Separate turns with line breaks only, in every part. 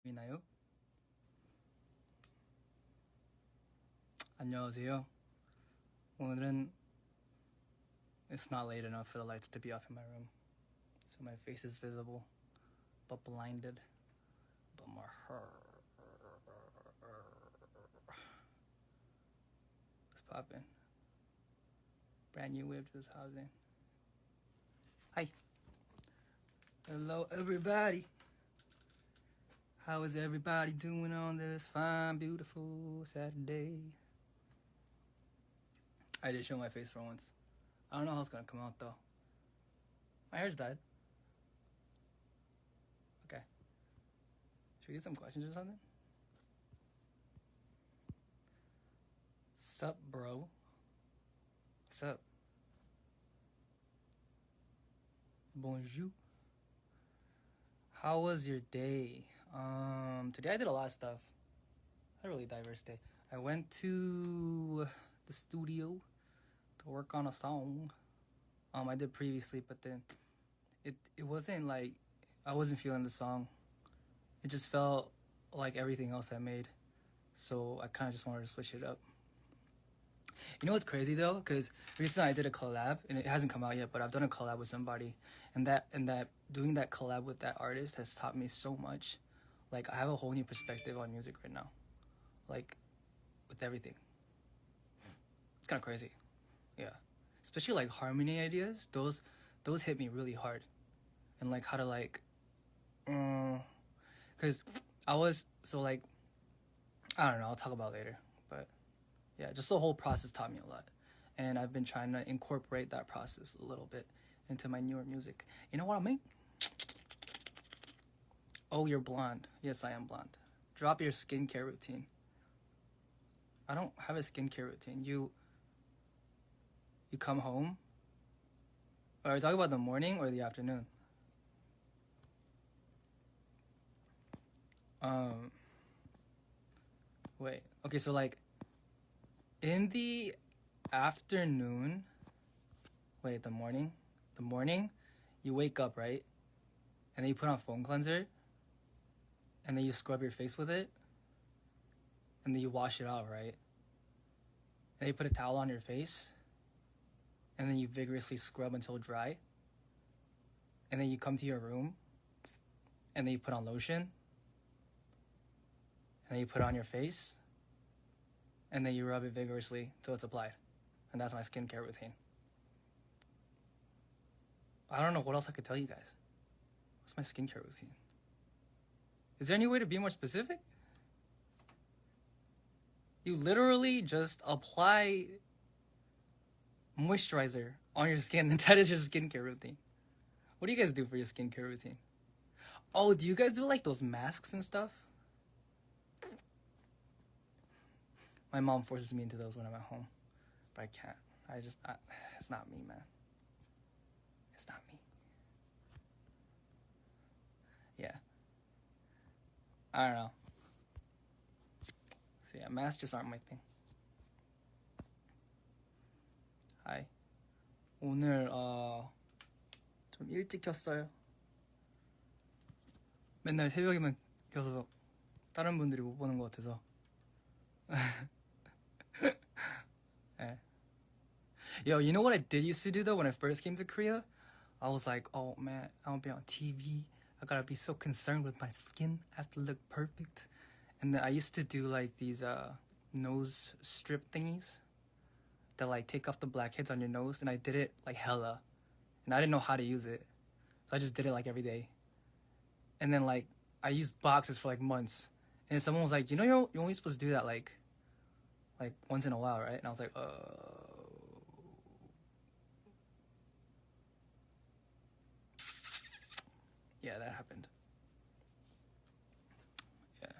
보이나요? 안녕하세요. 오늘은 it's not late enough for the lights to be off in my room, so my face is visible but blinded. But my Let's pop in. Brand new wave to this housing. Hi. Hello everybody. How is everybody doing on this fine, beautiful Saturday? I did show my face for once. I don't know how it's gonna come out though. My hair's dyed. Okay. Should we get some questions or something? Sup, bro? What's up? Bonjour. How was your day? Today I did a lot of stuff. I had a really diverse day. I went to the studio to work on a song. I did previously, but then it wasn't like I wasn't feeling the song. It just felt like everything else I made. So I kind of just wanted to switch it up. You know what's crazy though? Because recently I did a collab, and it hasn't come out yet, but I've done a collab with somebody, and that doing that collab with that artist has taught me so much. Like I have a whole new perspective on music right now, like with everything. It's kind of crazy, yeah. Especially like harmony ideas. Those hit me really hard, and like how to like, because I was so like, I don't know. I'll talk about it later, but. Yeah, just the whole process taught me a lot. And I've been trying to incorporate that process a little bit into my newer music. You know what I mean? Oh, you're blonde. Yes, I am blonde. Drop your skincare routine. I don't have a skincare routine. You come home? Are we talking about the morning or the afternoon? Wait. Okay, so like in the afternoon, wait, the morning, you wake up, right? And then you put on foam cleanser, and then you scrub your face with it, and then you wash it out, right? And then you put a towel on your face, and then you vigorously scrub until dry, and then you come to your room, and then you put on lotion, and then you put it on your face, and then you rub it vigorously till it's applied. And that's my skincare routine. I don't know what else I could tell you guys. What's my skincare routine? Is there any way to be more specific? You literally just apply moisturizer on your skin, and that is your skincare routine. What do you guys do for your skincare routine? Oh, do you guys do like those masks and stuff? My mom forces me into those when I'm at home, but I can't. It's not me, man. It's not me. Yeah. I don't know. So yeah, masks just aren't my thing. Hi. 오늘 좀 일찍 켰어요. 맨날 새벽에만 켜서 다른 분들이 못 보는 것 같아서. Yo, you know what I did used to do though when I first came to Korea? I was like, oh man, I won't be on TV. I gotta be so concerned with my skin. I have to look perfect. And then I used to do like these nose strip thingies that like take off the blackheads on your nose, and I did it like hella. And I didn't know how to use it. So I just did it like every day. And then like I used boxes for like months. And someone was like, you know, you're only supposed to do that like once in a while, right? And I was like, yeah, that happened. Yeah.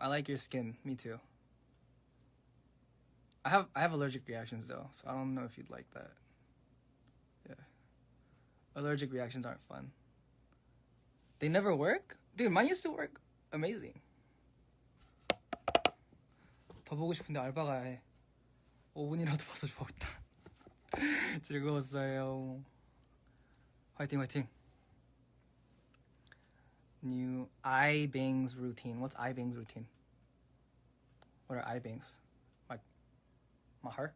I like your skin. Me too. I have allergic reactions though, so I don't know if you'd like that. Yeah. Allergic reactions aren't fun. They never work? Dude, mine used to work amazing. 더 보고 싶은데 알바가 해. 5분이라도 봐서 좋겠다. 즐거웠어요. 화이팅 화이팅. New eye bangs routine. What's eye bangs routine? What are eye bangs? My heart?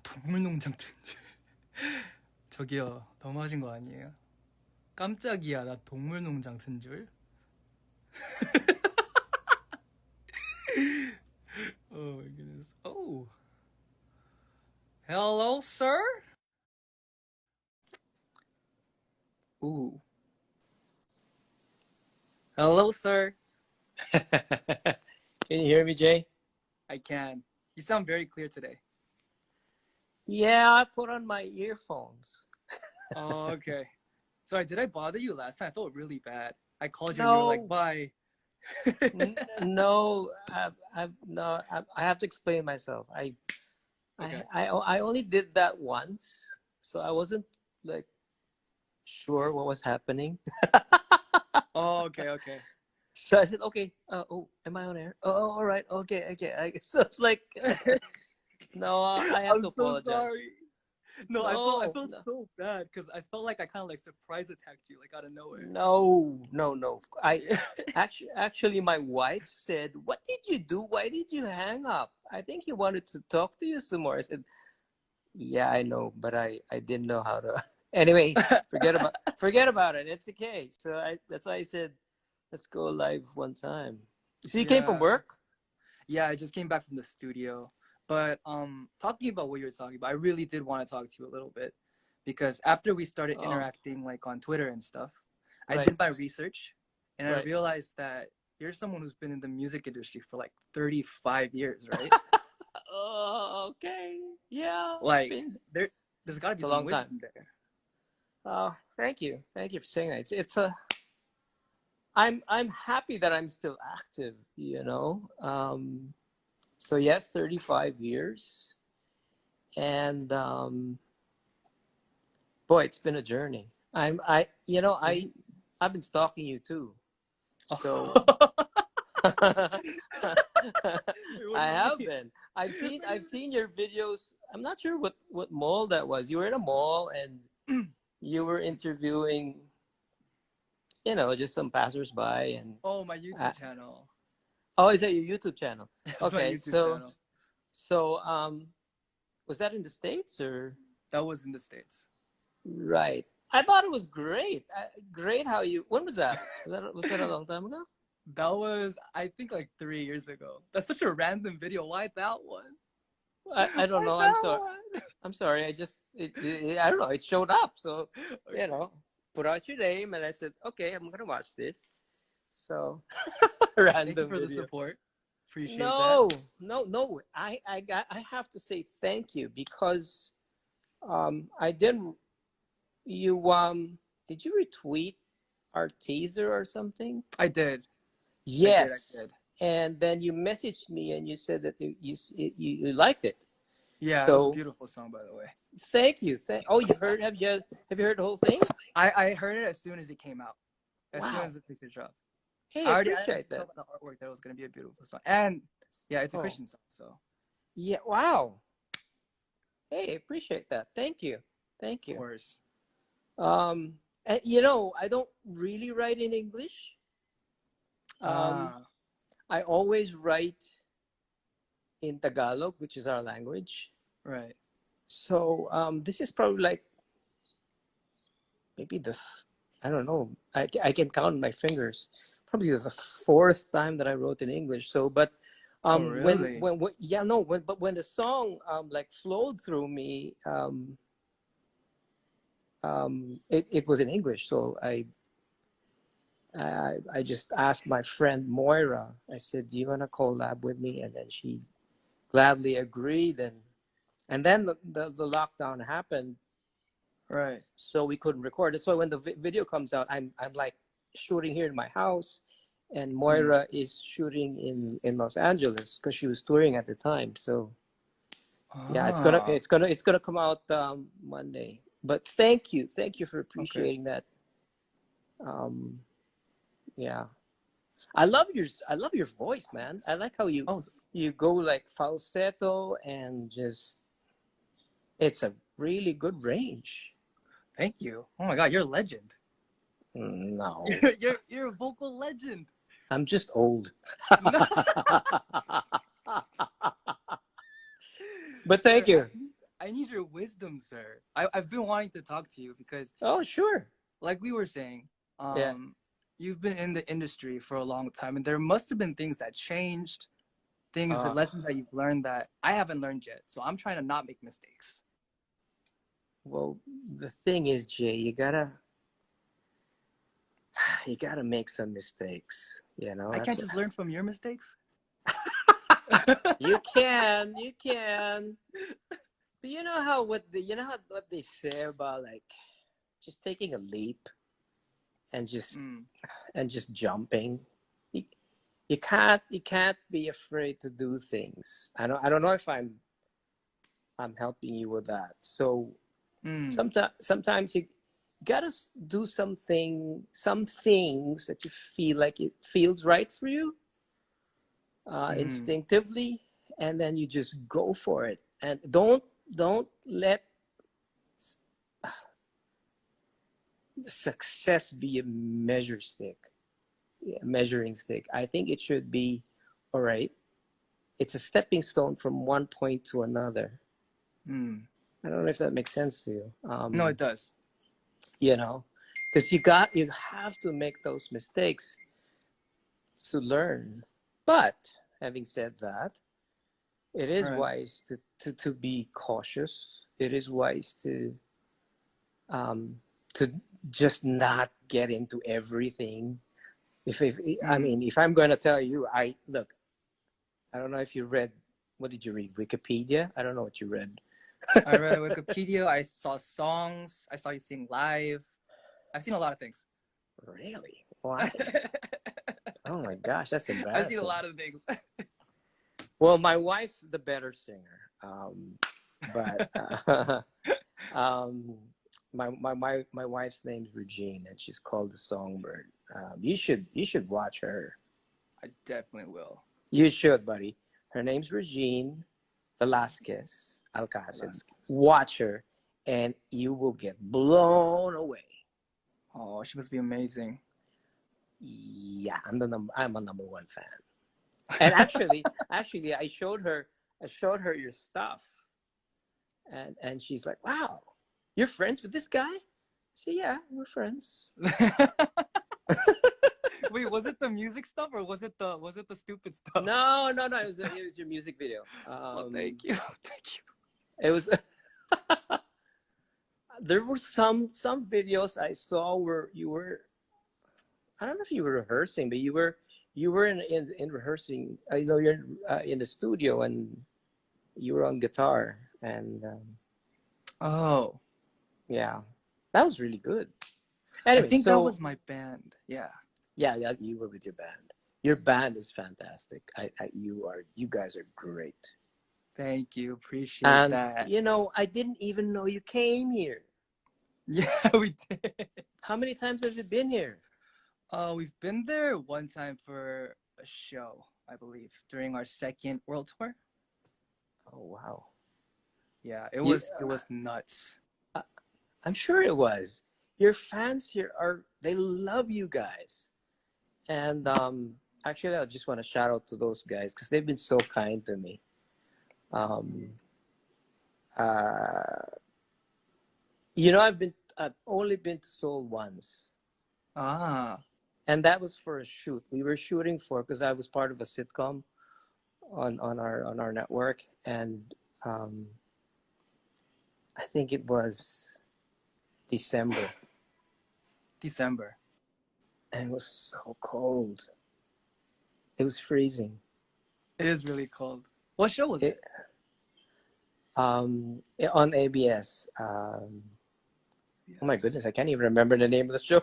동물농장 튼줄. 저기요, 너무하신 거 아니에요? 깜짝이야, 나 동물농장 튼줄. Oh my goodness. Oh. Hello, sir? Ooh. Hello, sir.
Can you hear me, Jay?
I can. You sound very clear today.
Yeah, I put on my earphones.
Oh, okay. Sorry, did I bother you last time? I felt really bad. I called you
No.
and you were like, bye.
No, I have to explain myself.
Okay.
I only did that once, so I wasn't like sure what was happening.
Oh, okay.
So I said, okay, am I on air? Oh, all right, okay. So it's like, no, I have
I'm
to
so
apologize.
sorry. No, I felt
No.
so bad because I felt like I kind of like surprise attacked you like out of nowhere.
No. Actually, my wife said, "What did you do? Why did you hang up? I think he wanted to talk to you some more." I said, "Yeah, I know, but I didn't know how to." Anyway, forget about it. It's okay. So that's why I said, let's go live one time. So you came from work?
Yeah, I just came back from the studio. But talking about what you were talking about, I really did want to talk to you a little bit because after we started interacting like on Twitter and stuff, I
Right.
did my research and I
Right.
realized that you're someone who's been in the music industry for like 35 years, right?
Oh, okay. Yeah.
Like there's got to be
It's a
some
long
wisdom
time.
there.
Thank you for saying that. It's a. I'm happy that I'm still active. You know. So yes, 35 years, and boy, it's been a journey. I've been stalking you too. So I have been. I've seen your videos. I'm not sure what mall that was. You were in a mall and you were interviewing, just some passersby and.
Oh, my YouTube channel.
Oh, is that your YouTube channel?
That's
Okay,
my YouTube channel.
So was that in the States or?
That was in the States.
Right. I thought it was great. Great how you. When was that? Was that a long time ago?
That was, I think, like 3 years ago. That's such a random video. Why that one?
I don't know. I'm sorry. I don't know. It showed up. So, put out your name, and I said, okay, I'm gonna watch this. So, random
Thank you for
video.
the support. Appreciate that.
No. I have to say thank you because, I didn't. Did you retweet our teaser or something?
I did.
Yes.
I did.
And then you messaged me and you said that you liked it.
Yeah, it was a beautiful song, by the way.
Thank you. You heard? Have you heard the whole thing?
I heard it as soon as it came out. As soon as the picture dropped.
Hey, I appreciate that.
The artwork that was going to be a beautiful song, and yeah, it's a Christian song, so.
Yeah. Wow. Hey, appreciate that. Thank you.
Of course.
And, I don't really write in English. I always write in Tagalog, which is our language.
Right.
So this is probably like maybe I don't know. I can count my fingers. Probably the fourth time that I wrote in English. So, but
really?
when the song like flowed through me, it was in English. So I just asked my friend Moira. I said, "Do you want to collab with me?" And then she gladly agreed. And then the lockdown happened.
Right.
So we couldn't record it. So when the video comes out, I'm like shooting here in my house, and Moira is shooting in Los Angeles because she was touring at the time. So yeah, it's gonna come out Monday. But thank you for appreciating that. Yeah, I love your voice, man. I like how you go like falsetto and just it's a really good range.
Thank you. Oh my God, you're a legend.
No,
You're a vocal legend.
I'm just old.
No.
But
Sir,
thank you.
I need your wisdom, sir. I've been wanting to talk to you because,
Oh, sure.
like we were saying,
Yeah.
you've been in the industry for a long time, and there must have been things that changed, things,
Uh,
lessons that you've learned that I haven't learned yet. So I'm trying to not make mistakes.
well, the thing is, Jay, you gotta make some mistakes. You know,
I
that's
can't just learn from your mistakes.
you can, you can. But you know how what they say about like just taking a leap and just
Mm,
jumping. You, you can't be afraid to do things. I don't know if I'm helping you with that. So
mm,
sometimes you gotta do some things that you feel like it feels right for you,
mm,
instinctively, and then you just go for it, and don't let success be a measuring stick. I think it should be, all right, it's a stepping stone from one point to another.
mm.
I don't know if that makes sense to you.
No, it does.
You know, because you have to make those mistakes to learn. But having said that, it is
Right.
wise to be cautious. It is wise um, to just not get into everything. If I
Mm.
mean, if I'm going to tell you, I don't know if you read. What did you read? Wikipedia? I don't know what you read.
I read Wikipedia. I saw songs. I saw you sing live. I've seen a lot of things.
Really? Why? Oh my gosh, that's
I've seen a
embarrassing.
lot of things.
Well, my wife's the better singer, but um, my wife's name's Regine, and she's called the Songbird. You should watch her.
I definitely will.
You should, buddy. Her name's Regine Velasquez Alcacid.
Velasquez.
Watch her, and you will get blown away.
Oh, she must be amazing.
Yeah, I'm a number one fan. And actually, I showed her your stuff, and she's like, "Wow, you're friends with this guy?" So yeah, we're friends.
Wait, was it the music stuff or was it the stupid stuff?
No. It was your music video.
Oh, thank you. Thank you.
It was. There were some videos I saw where you were. I don't know if you were rehearsing, but you were in rehearsing. You're in the studio and you were on guitar, and
Oh,
yeah, that was really good.
I
Anyway,
think that
so
was my band. Yeah.
yeah, you were with your band. Your band is fantastic. You guys are great.
Thank you. Appreciate
And
that.
I didn't even know you came here.
Yeah, we did.
How many times have you been here?
We've been there one time for a show, I believe, during our second world tour.
Oh wow.
Yeah,
You,
it was nuts.
I'm sure it was. Your fans here they love you guys. And actually, I just want to shout out to those guys because they've been so kind to me. Um, uh, I've only been to Seoul once,
Ah,
and that was for a shoot. We were shooting because I was part of a sitcom on our network, and um, I think it was December,
December.
and it was so cold. It was freezing.
It is really cold. What show was
It,
it?
on ABS. Oh my
Yes.
goodness, I can't even remember the name of the show.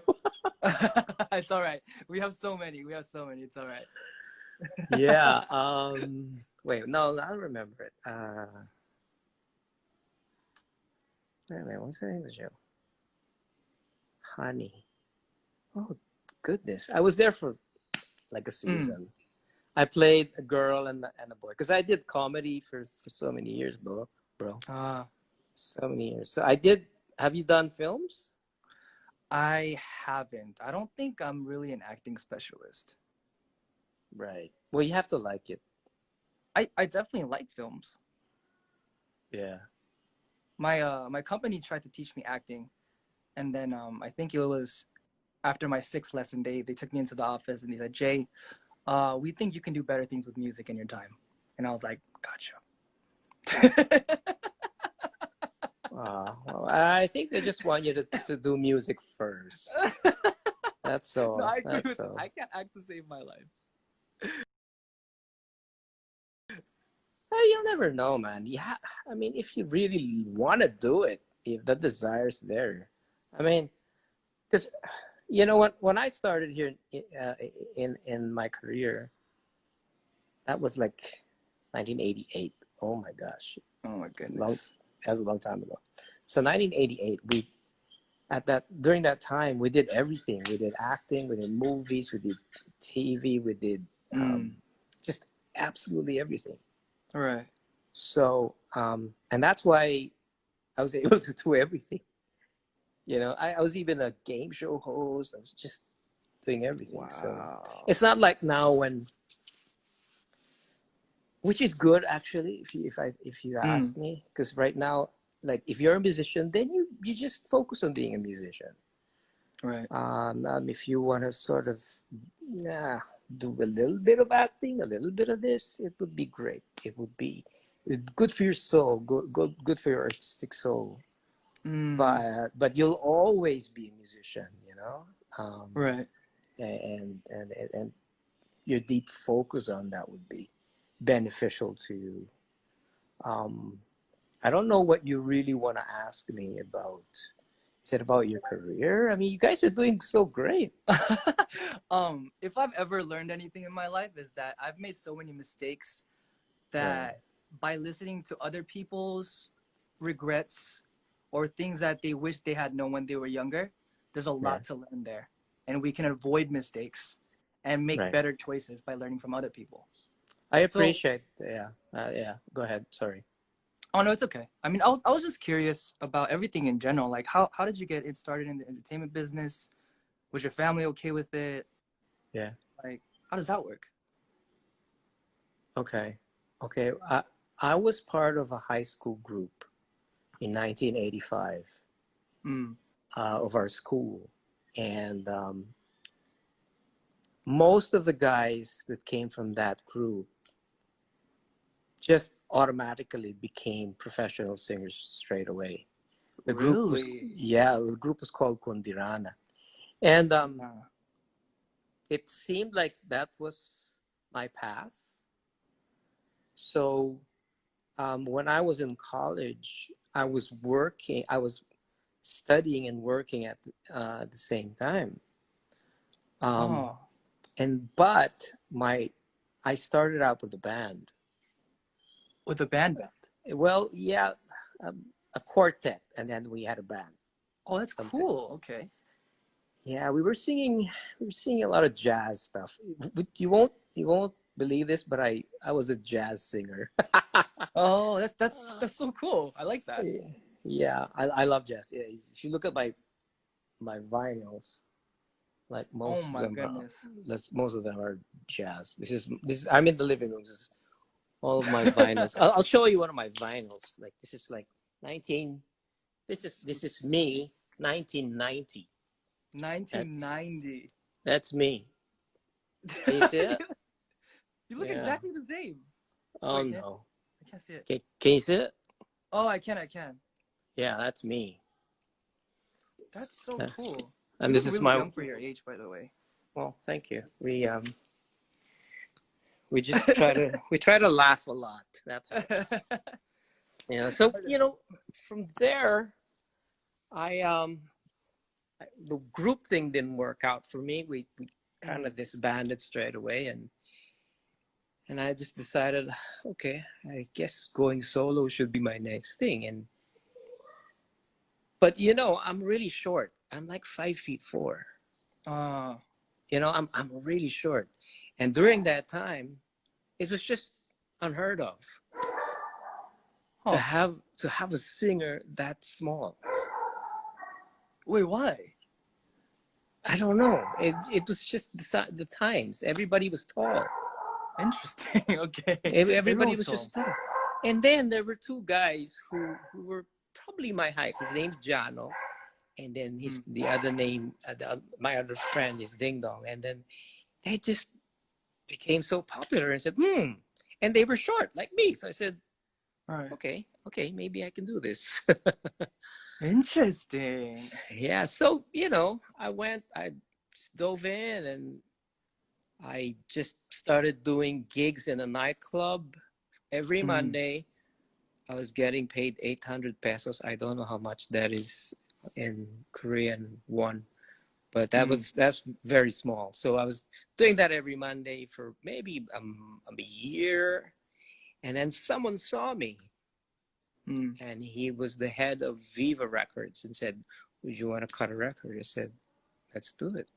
It's all right. We have so many. It's all right.
Yeah. Wait, no, I don't remember it. Wait a minute, what's the name of the show? Honey. Oh goodness, I was there for like a season. I played a girl and a boy because I did comedy for so many years, bro.
Ah,
So many years. So I did have you done films?
I haven't. I don't think I'm really an acting specialist.
Right. Well, you have to like it.
I definitely like films.
Yeah.
My company tried to teach me acting, and then I think it was after my sixth lesson, they took me into the office and they said, Jay, we think you can do better things with music in your time. And I was like, gotcha.
Well, I think they just want you to do music first. That's
No,
all.
I agree
That's
with that.
all.
I can't act to save my life.
Well, you'll never know, man. Yeah, I mean, if you really want to do it, if the desire's there, I mean, because you know what? When I started here in my career, that was like 1988. Oh my gosh,
Oh my
long.
goodness.
That was a long time ago. So 1988, during that time we did everything. We did acting, we did movies, we did TV, we did just absolutely everything.
All right.
So and that's why I was able to do everything. You know, I was even a game show host. I was just doing everything.
Wow.
So it's not like now when, which is good actually, if you ask me, because right now, like if you're a musician, then you just focus on being a musician.
Right.
If you want to sort of do a little bit of acting, a little bit of this, it would be great. It would be good for your soul, good for your artistic soul. But you'll always be a musician, you know.
Right.
And your deep focus on that would be beneficial to you. I don't know what you really want to ask me about. Is it about your career? I mean, you guys are doing so great.
If I've ever learned anything in my life is that I've made so many mistakes that by listening to other people's regrets or things that they wish they had known when they were younger, there's a lot to learn there. And we can avoid mistakes and make better choices by learning from other people.
I appreciate, yeah. Go ahead. Sorry.
Oh no, it's okay. I mean, I was just curious about everything in general. Like, how did you get it started in the entertainment business? Was your family okay with it?
Yeah.
Like, how does that work?
Okay. I was part of a high school group in 1985 of our school, and most of the guys that came from that group just automatically became professional singers straight away. The group was called Kondirana, and it seemed like that was my path. So when I was in college, I was studying and working at the same time. But I started out with a band.
With a band?
Well, yeah, a quartet, and then we had a band.
Oh, that's cool. Okay.
Yeah, we were singing a lot of jazz stuff. You won't believe this, but I was a jazz singer.
Oh, that's so cool. I like that.
Yeah, I love jazz. Yeah, if you look at my vinyls, like most of them are jazz. This is I'm in the living room. This is all of my vinyls. I'll show you one of my vinyls. Like this is like this is me 1990.
1990.
That's me. Can you see it?
You look exactly the same.
Oh no.
I can't see it.
Can you see it?
Oh, I can.
Yeah, that's me.
That's so cool.
And
you
this is
really young for your age, by the way.
Well, thank you. We just try to laugh a lot. That helps. So from there, the group thing didn't work out for me. We kind of disbanded straight away, and I just decided, okay, I guess going solo should be my next thing. But I'm really short. I'm like 5'4". I'm really short, and during that time, it was just unheard of to have a singer that small.
Wait, why?
I don't know. It was just the times. Everybody was tall.
Interesting. Okay.
Everybody
Everyone's
was
tall.
just tall. And then there were two guys who were probably my height. His name's Jano, and then the other name, my other friend is Ding Dong. And then they just became so popular and said, and they were short like me. So I said,
Right.
okay, maybe I can do this.
Interesting.
Yeah. So, I just dove in and I just started doing gigs in a nightclub every Monday. I was getting paid 800 pesos. I don't know how much that is in Korean won, but that's very small. So I was doing that every Monday for maybe a year, and then someone saw me, and he was the head of Viva Records and said, "Would you want to cut a record?" I said, "Let's do it."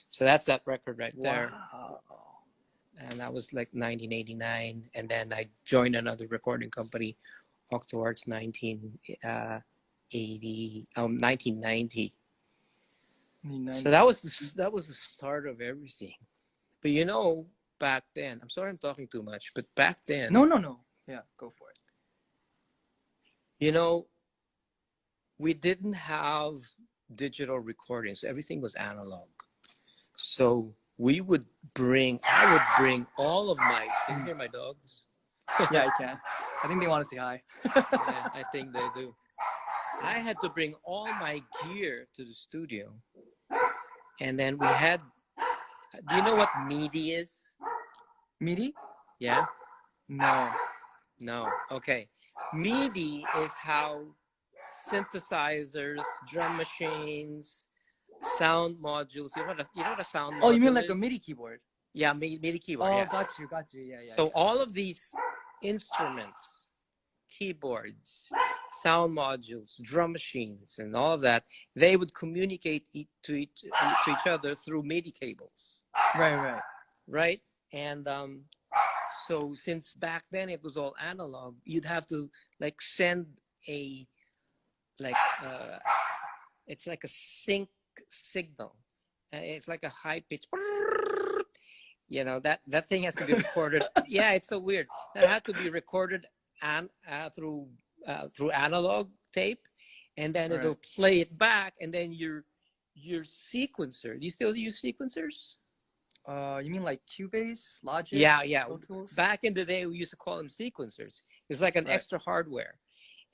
So that's that record right there.
Wow.
And that was like 1989, and then I joined another recording company, Octowards 1990. So that was the start of everything. But back then, I'm sorry I'm talking too much, but back then,
No. Yeah, go for it.
We didn't have digital recordings. Everything was analog. So I would bring all of my, can you hear my dogs?
Yeah, I can. I think they want to say hi.
Yeah, I think they do. I had to bring all my gear to the studio. And then we had, do you know what MIDI is?
MIDI?
Yeah?
No.
Okay. MIDI is how synthesizers, drum machines, sound modules. You know what a sound module is?
Oh, you mean like a MIDI keyboard?
Yeah, MIDI keyboard.
Oh,
Yeah.
got you. Yeah.
So all of these instruments, keyboards, sound modules, drum machines, and all of that, they would communicate to each other through MIDI cables. Right. And so since back then it was all analog, you'd have to like send a it's like a sync signal. It's like a high pitch. That thing has to be recorded. Yeah, it's so weird. That had to be recorded through analog tape, and then it'll play it back, and then your sequencer. Do you still use sequencers?
You mean like Cubase, Logic?
Yeah.
Tools?
Back in the day, we used to call them sequencers. It's like an extra hardware,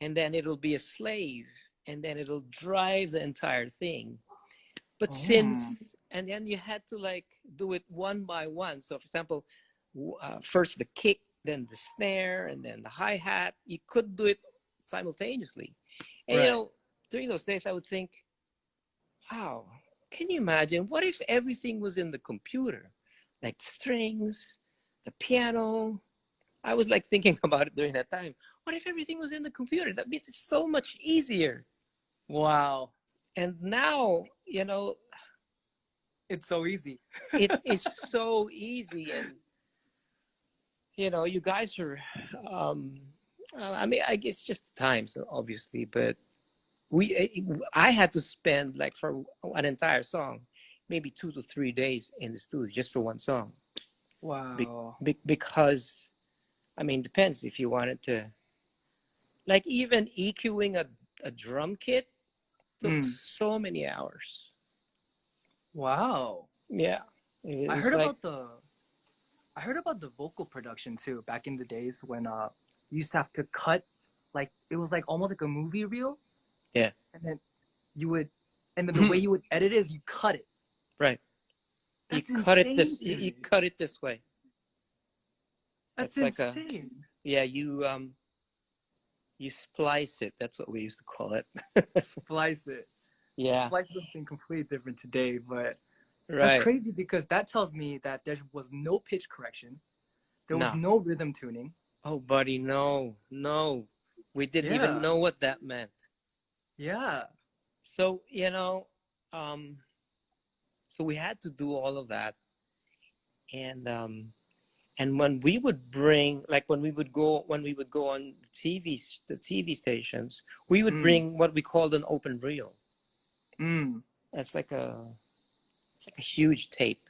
and then it'll be a slave, and then it'll drive the entire thing. But and then you had to like do it one by one. So, for example, first the kick, then the snare, and then the hi-hat. You could do it simultaneously. And during those days, I would think, wow, can you imagine? What if everything was in the computer? Like strings, the piano. I was like thinking about it during that time. What if everything was in the computer? That'd be so much easier.
Wow.
And now,
it's so easy.
It's so easy. And, you guys are, I mean, I guess just the times, obviously, but I had to spend like for an entire song, maybe 2 to 3 days in the studio just for one song.
Wow.
Because, I mean, depends if you wanted to, like even EQing a drum kit took so many hours.
Wow.
Yeah.
I heard about the vocal production too back in the days when you used to have to cut, like it was like almost like a movie reel.
Yeah.
And then the way you would edit it is you cut it.
Right.
That's
you
insane.
You cut it this way.
That's
like
insane.
You splice it. That's what we used to call it.
Splice it.
Yeah.
Splice is something completely different today, but that's crazy because that tells me that there was no pitch correction. There was no rhythm tuning.
Oh, buddy, no. We didn't even know what that meant.
Yeah.
So, so we had to do all of that. And when we would when we would go on the TV stations, we would bring what we called an open reel.
Mm.
It's like a huge tape,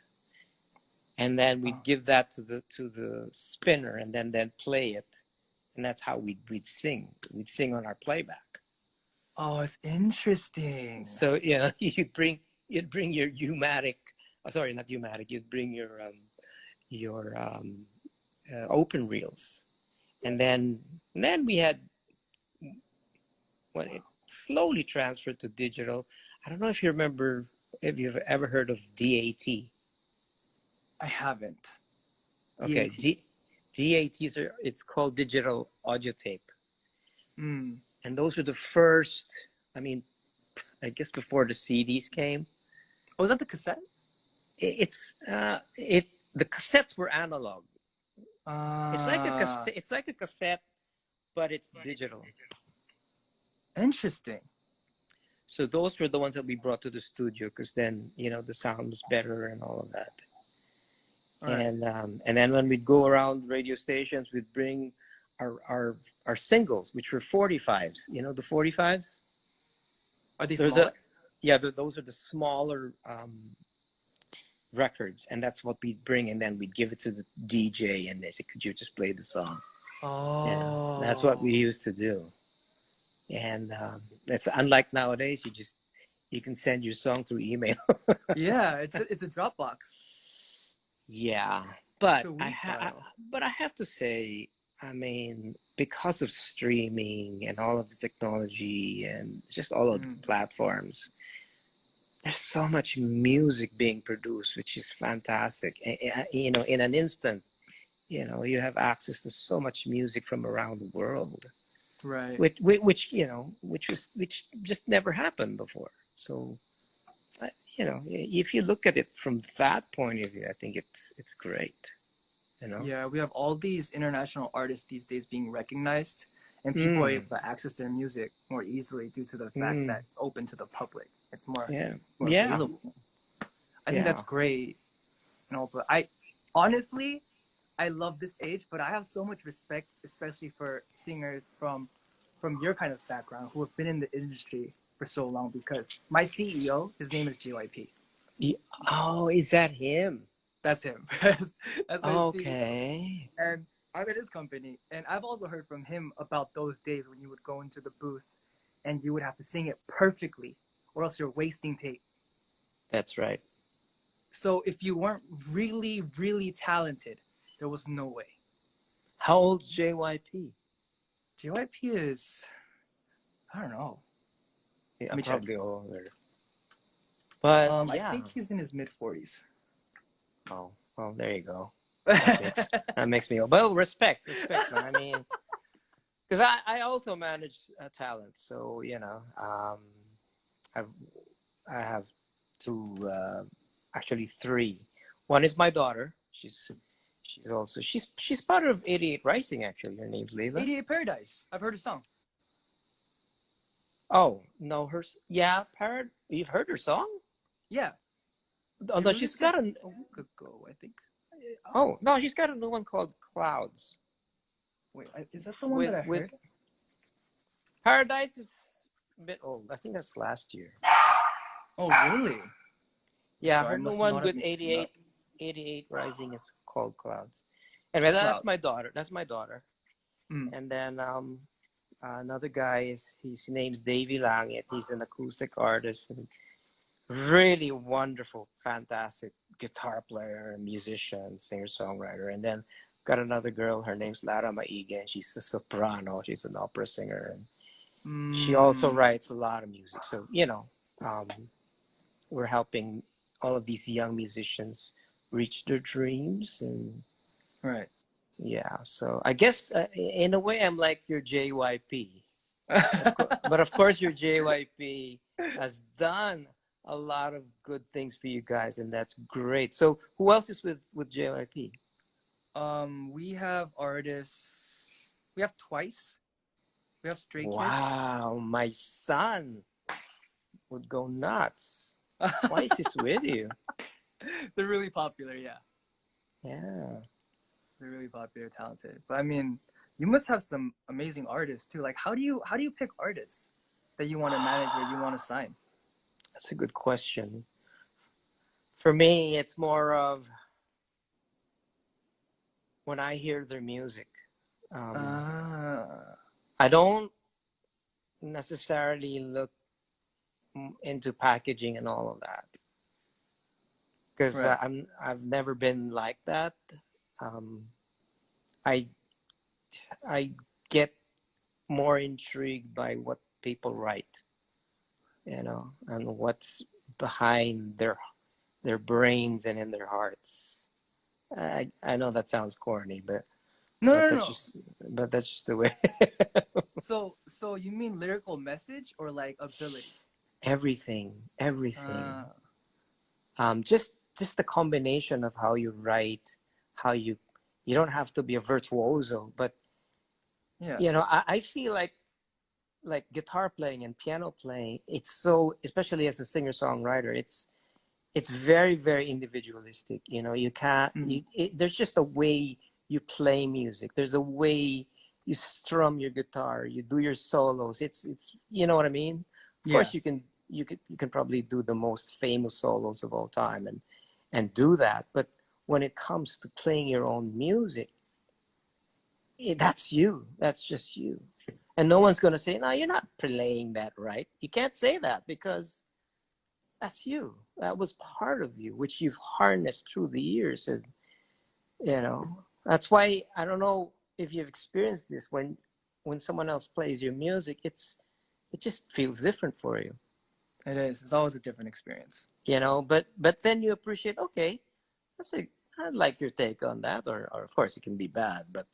and then
Oh.
we'd give that to the spinner, and then play it, and that's how we'd sing. We'd sing on our playback.
Oh, it's interesting.
So you'd bring your U-matic, sorry, not U-matic. You'd bring your open reels, and then we had, when it slowly transferred to digital. I don't know if you remember, if you've ever heard of DAT.
I haven't.
Okay,
DAT.
DATs are, it's called digital audio tape,
Mm.
and those are the first. I mean, I guess before the CDs came.
Oh, was that the cassette?
It the cassettes were analog. It's like a
Ah,
cassette. It's like a cassette, but it's digital.
interesting.
So those were the ones that we brought to the studio, because then the sound was better and all of that.
All right.
And then when we'd go around radio stations, we'd bring our singles, which were 45s. You know the 45s.
Are they
There's
smaller?
those are the smaller records, and that's what we'd bring, and then we'd give it to the DJ, and they said, "Could you just play the song?"
Oh.
That's what we used to do. And that's unlike nowadays. You can send your song through email.
Yeah, it's a Dropbox.
Yeah,
It's
but
a WE file.
I have to say, I mean, because of streaming and all of the technology and just all of the
Mm.
platforms, there's so much music being produced, which is fantastic. In an instant, you have access to so much music from around the world,
Right.
which just never happened before. So, if you look at it from that point of view, I think it's great.
Yeah, we have all these international artists these days being recognized, and people are
Mm,
able to access their music more easily due to the fact
mm,
that it's open to the public. It's more
yeah,
more
yeah,
available. I think
yeah.
that's great. But I honestly, I love this age, but I have so much respect, especially for singers from your kind of background who have been in the industry for so long. Because my CEO, his name is JYP.
Oh, is that him?
That's him. That's my CEO.
Okay.
And I'm at his company, and I've also heard from him about those days when you would go into the booth and you would have to sing it perfectly, or else you're wasting tape.
That's right.
So if you weren't really, really talented, there was no way.
How old's JYP?
JYP is, I don't know.
Yeah,
Let me check.
probably older. But
I
yeah.
think he's in his mid-40s.
Oh, well, there you go. That makes me. Well, respect, man. I mean, because I also manage talent, so I've I have two, actually three. One is my daughter. She's part of 88 Rising. Actually, her name's Layla.
88 Paradise. I've heard his song.
Oh no, You've heard her song?
Yeah.
Oh no, she's got a.
a week ago, I think.
Oh no, she's got a new one called Clouds.
Wait, is that the one that I heard?
Paradise is a bit old. I think that's last year.
Oh, really?
Yeah,
Sorry,
her new one with 88 Rising is called Clouds. Anyway, that's
Clouds.
my daughter. That's my daughter.
Mm.
And then another guy his name's Davey Langit. He's an acoustic artist and really wonderful, fantastic guitar player and musician, singer-songwriter. And then got another girl, her name's Lara Maiga, and she's a soprano. She's an opera singer. And she also writes a lot of music. So, we're helping all of these young musicians reach their dreams. And
Right.
yeah, so I guess in a way I'm like your JYP. But of course your JYP has done a lot of good things for you guys, and that's great. So who else is with JYP?
We have artists. We have Twice. We have Stray Kids.
Wow, my son would go nuts. Twice is with you.
They're really popular, yeah.
Yeah.
They're really popular, talented. But I mean, you must have some amazing artists too. Like, how do you pick artists that you want to manage or you want to sign?
That's a good question. For me, it's more of when I hear their music.
Ah,
I don't necessarily look into packaging and all of that because
right.
I've never been like that. Um, I I get more intrigued by what people write, and what's behind their brains and in their hearts. I know that sounds corny,
No,
but
no,
that's
no.
just but that's just the way.
So you mean lyrical message or like ability?
Everything.
Uh,
Just the combination of how you write, how you don't have to be a virtuoso, but
yeah.
I feel like guitar playing and piano playing, it's so, especially as a singer songwriter, it's very, very individualistic. You can't
Mm.
there's just a way you play music, there's a way you strum your guitar, you do your solos. It's you know what I mean. Of
Yeah.
course you can probably do the most famous solos of all time and do that, but when it comes to playing your own music, that's just you, and no one's going to say, no, you're not playing that right. You can't say that because that's you. That was part of you, which you've harnessed through the years. And, that's why I don't know if you've experienced this when someone else plays your music, it just feels different for you,
It is. It's always a different experience.
but then you appreciate, okay, that's a, I like your take on that, or of course it can be bad, but,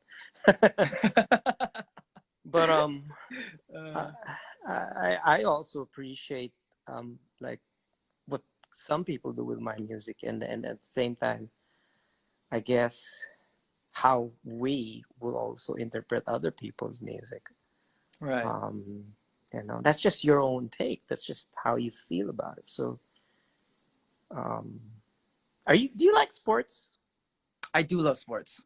but, I,
uh,
I also appreciate, like what some people do with my music, and at the same time, I guess how we will also interpret other people's music.
right.
Um, that's just your own take. That's just how you feel about it. So, um, do you like sports?
I do love sports.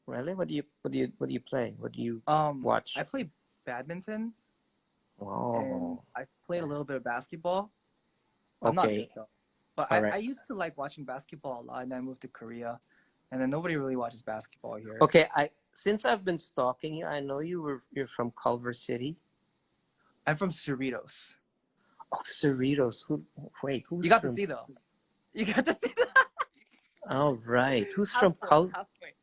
Really? What do you play? What do you
I
watch?
play badminton and
Oh,
I've played a little bit of basketball. I'm not good
okay.
though. But
All
I
right.
used to like watching basketball a lot, and then I moved to Korea, and then nobody really watches basketball here.
Okay. Since I've been stalking you, I know you're from Culver City.
I'm from Cerritos.
Oh, Cerritos.
You
Who's
got to
from?
see though. You got to see that.
All right. Who's from
Halfway,
Culver?
halfway.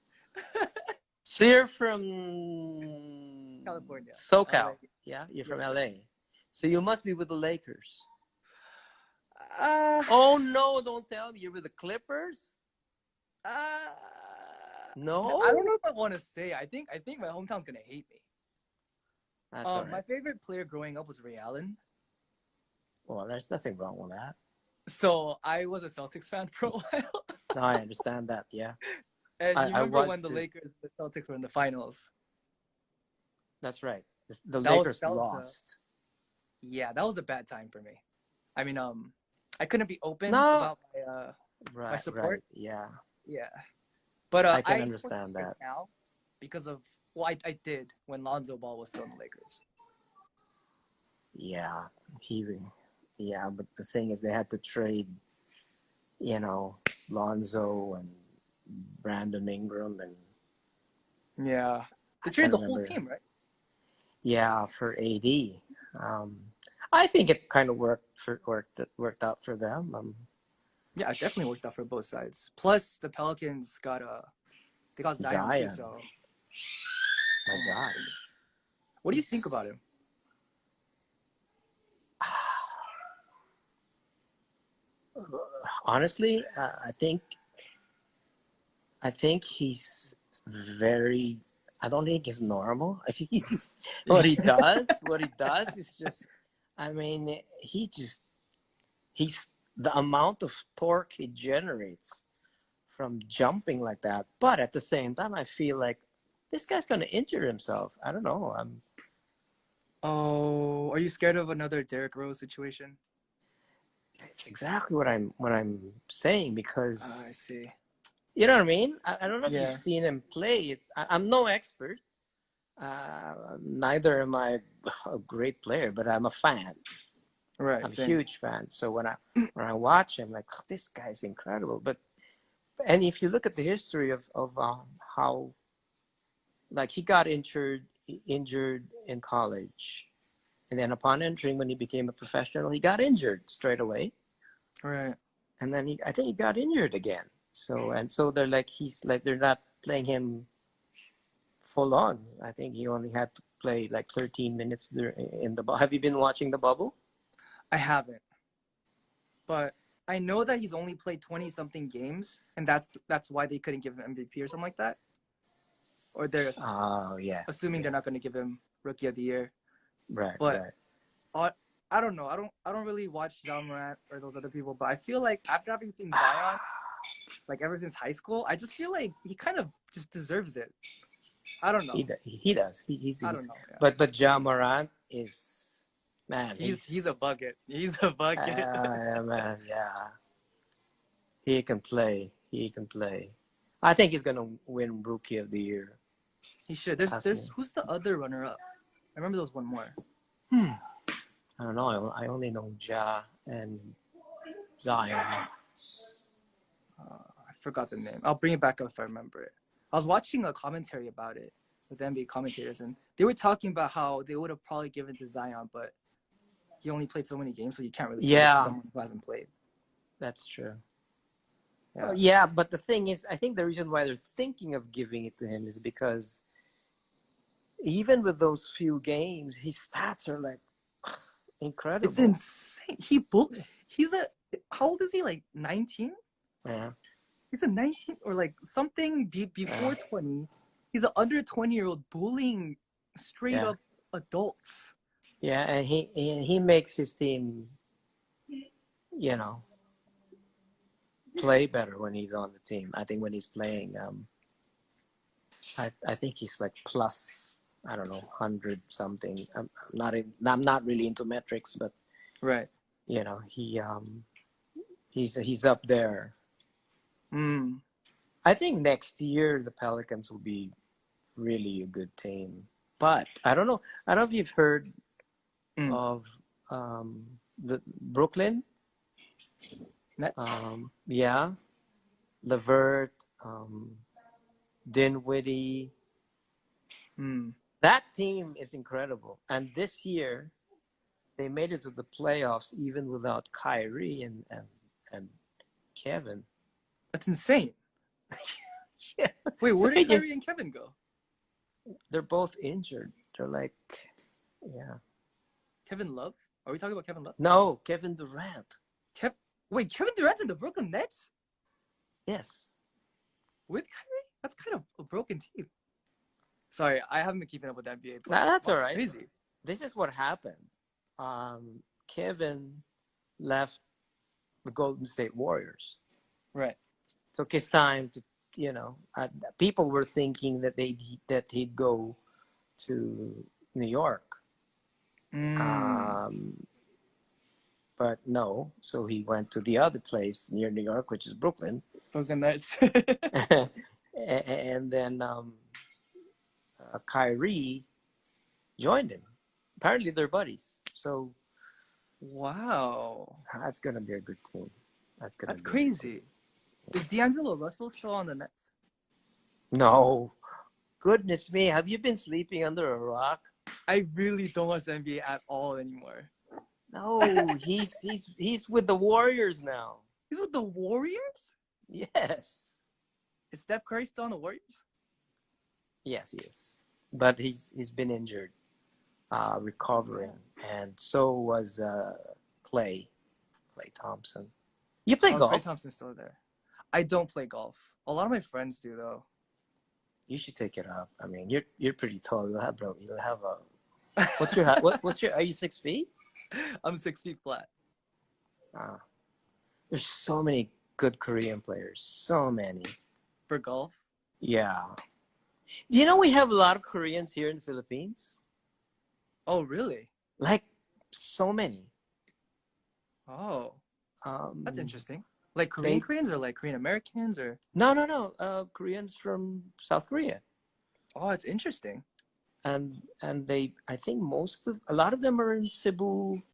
So you're from
California, LA.
SoCal, yeah? You're from
Yes, sir.
LA. So you must be with the Lakers.
Uh,
Oh no, don't tell me you're with the Clippers.
uh, I don't
No?
know if I want to say. I think my hometown's gonna hate me.
That's all
My
right.
favorite player growing up was Ray Allen.
Well, there's nothing wrong with that.
So I was a Celtics fan for a while.
No, I understand that. Yeah.
And you
I
remember
was
when the
too.
Lakers, the Celtics were in the finals?
That's right. The
That was
Lakers
that was the
lost.
Yeah, that was a bad time for me. I mean, I couldn't be open
No.
about my
Right,
support.
right. Yeah.
Yeah, but
I can
I support
understand
the Lakers
that.
now because of, well, I did when Lonzo Ball was still in the Lakers.
Yeah. He yeah, but the thing is they had to trade, you know, Lonzo and Brandon Ingram, and
Yeah, they
I can't
traded the whole
remember.
team, right?
Yeah, for AD. Um, I think it kind of worked out for them.
Yeah, it definitely worked out for both sides. Plus, the Pelicans they got Zion too.
Zion,
So,
my
oh my
gosh.
goodness, what do you think about him?
Honestly, I think he's very. I don't think he's normal. I think what he does is just. I mean, he's the amount of torque he generates from jumping like that. But at the same time, I feel like this guy's gonna injure himself. I don't know.
Oh, are you scared of another Derrick Rose situation?
It's exactly what I'm saying,
I
because
see.
you know what I mean. I don't know if you've
Yeah.
seen him play. I'm no expert. Neither am I a great player, but I'm a fan.
Right,
I'm a
same.
huge fan. So when I watch him, like, oh, this guy's incredible. And if you look at the history of how, like, he got injured in college, and then upon entering, when he became a professional, he got injured straight away,
Right.
and then I think he got injured again. So they're like, they're not playing him full on. I think he only had to play like 13 minutes in the. Have you been watching the bubble?
I haven't, but I know that he's only played 20-something games, and that's why they couldn't give him MVP or something like that. Or they're
Oh yeah,
assuming they're
yeah.
not going to give him Rookie of the Year.
Right,
But
right.
I don't know. I don't really watch John Morant or those other people, but I feel like after having seen Zion, like ever since high school, I just feel like he kind of just deserves it. I don't know.
He does.
I don't know. Yeah.
But Ja Morant is, man.
He's a bucket. He's a bucket.
Man, yeah. He can play. He can play. I think he's gonna win Rookie of the Year.
He should.
Ask
There's
me.
who's the other runner up? I remember there was one more.
I don't know. I only know Ja and Zion.
I forgot the name. I'll bring it back up if I remember it. I was watching a commentary about it with the NBA commentators, and they were talking about how they would have probably given it to Zion, but he only played so many games, so you can't really give it to
Yeah,
someone who hasn't played.
that's true.
Yeah.
Yeah, but the thing is, I think the reason why they're thinking of giving it to him is because even with those few games, his stats are like incredible.
It's insane. He's a how old is he? Like 19?
Yeah.
He's a 19 or like something before 20. He's an under 20-year-old bullying straight up adults.
Yeah, and he makes his team, play better when he's on the team. I think when he's playing, I think he's like plus, I don't know, 100 something. I'm not really into metrics, but
Right.
He's up there. I think next year the Pelicans will be really a good team. But I don't know if you've heard of the Brooklyn.
Nets.
Yeah, Levert, Dinwiddie. That team is incredible. And this year, they made it to the playoffs even without Kyrie and Kevin.
That's insane.
Yeah.
Wait, where did Kyrie and Kevin go?
They're both injured. They're like, yeah.
Kevin Love? Are we talking about Kevin Love?
No, Kevin Durant.
Wait, Kevin Durant's in the Brooklyn Nets?
Yes.
With Kyrie? That's kind of a broken team. Sorry, I haven't been keeping up with the NBA.
That's all right.
Crazy.
This is what happened. Kevin left the Golden State Warriors.
Right.
Took his time to, people were thinking that he'd go to New York. But no, so he went to the other place near New York, which is Brooklyn.
Brooklyn Nets.
And then Kyrie joined him. Apparently they're buddies. So
wow.
That's going to be a good team. That's
crazy. Is D'Angelo Russell still on the Nets?
No. Goodness me. Have you been sleeping under a rock?
I really don't watch the NBA at all anymore.
No, he's with the Warriors now.
He's with the Warriors?
Yes.
Is Steph Curry still on the Warriors?
Yes, he is. But he's been injured, recovering, and so was Klay Thompson. You play golf?
Klay Thompson's still there. I don't play golf. A lot of my friends do, though.
You should take it up. I mean, you're pretty tall. You'll have a. What's your height? What's your? Are you 6 feet?
I'm 6 feet flat.
There's so many good Korean players. So many.
For golf?
Yeah. Do you know we have a lot of Koreans here in the Philippines?
Oh, really?
Like, so many.
Oh. That's interesting. Like Koreans or like Korean Americans or?
No. Koreans from South Korea.
Oh, it's interesting.
And they, I think a lot of them are in Cebu,